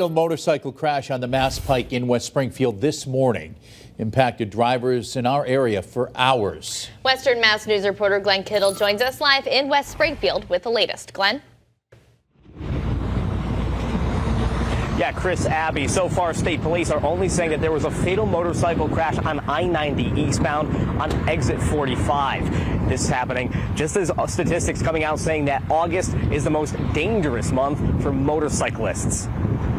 A motorcycle crash on the Pike in West Springfield this morning impacted drivers in our area for hours. Western Mass News reporter Glenn Kittle joins us live in West Springfield with the latest. Glenn? Yeah, Chris, Abby, so far state police are only saying that there was a fatal motorcycle crash on I-90 eastbound on exit 45. This is happening just as statistics coming out saying that August is the most dangerous month for motorcyclists.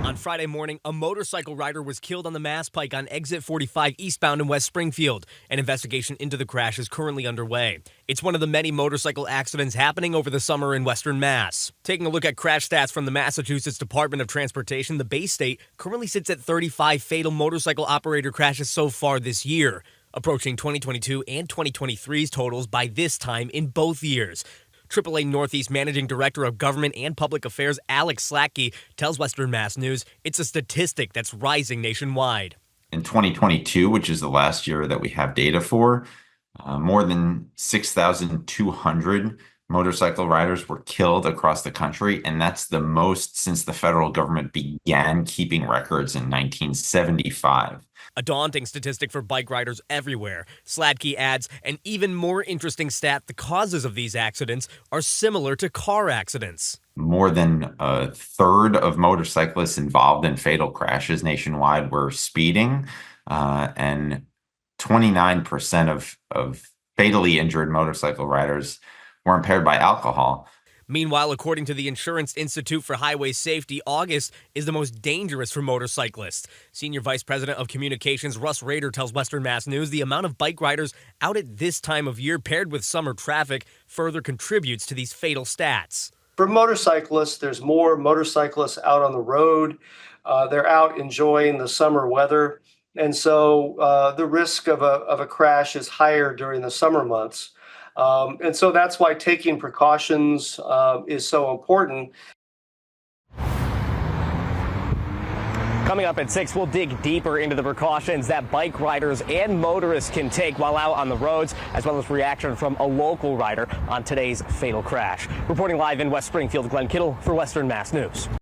On Friday morning, a motorcycle rider was killed on the Pike on exit 45 eastbound in West Springfield. An investigation into the crash is currently underway. It's one of the many motorcycle accidents happening over the summer in Western Mass. Taking a look at crash stats from the Massachusetts Department of Transportation, the Bay State currently sits at 35 fatal motorcycle operator crashes so far this year, approaching 2022 and 2023's totals by this time in both years. AAA Northeast Managing Director of Government and Public Affairs Alex Slatke tells Western Mass News it's a statistic that's rising nationwide. In 2022, which is the last year that we have data for, more than 6,200 motorcycle riders were killed across the country, and that's the most since the federal government began keeping records in 1975. A daunting statistic for bike riders everywhere. Slatke adds an even more interesting stat: the causes of these accidents are similar to car accidents. More than a third of motorcyclists involved in fatal crashes nationwide were speeding, and 29% of fatally injured motorcycle riders were impaired by alcohol. Meanwhile, according to the Insurance Institute for Highway Safety, August is the most dangerous for motorcyclists. Senior Vice President of Communications Russ Rader tells Western Mass News the amount of bike riders out at this time of year paired with summer traffic further contributes to these fatal stats. For motorcyclists, there's more motorcyclists out on the road. They're out enjoying the summer weather. And so the risk of a crash is higher during the summer months. And so that's why taking precautions is so important. Coming up at 6, we'll dig deeper into the precautions that bike riders and motorists can take while out on the roads, as well as reaction from a local rider on today's fatal crash. Reporting live in West Springfield, Glenn Kittle for Western Mass News.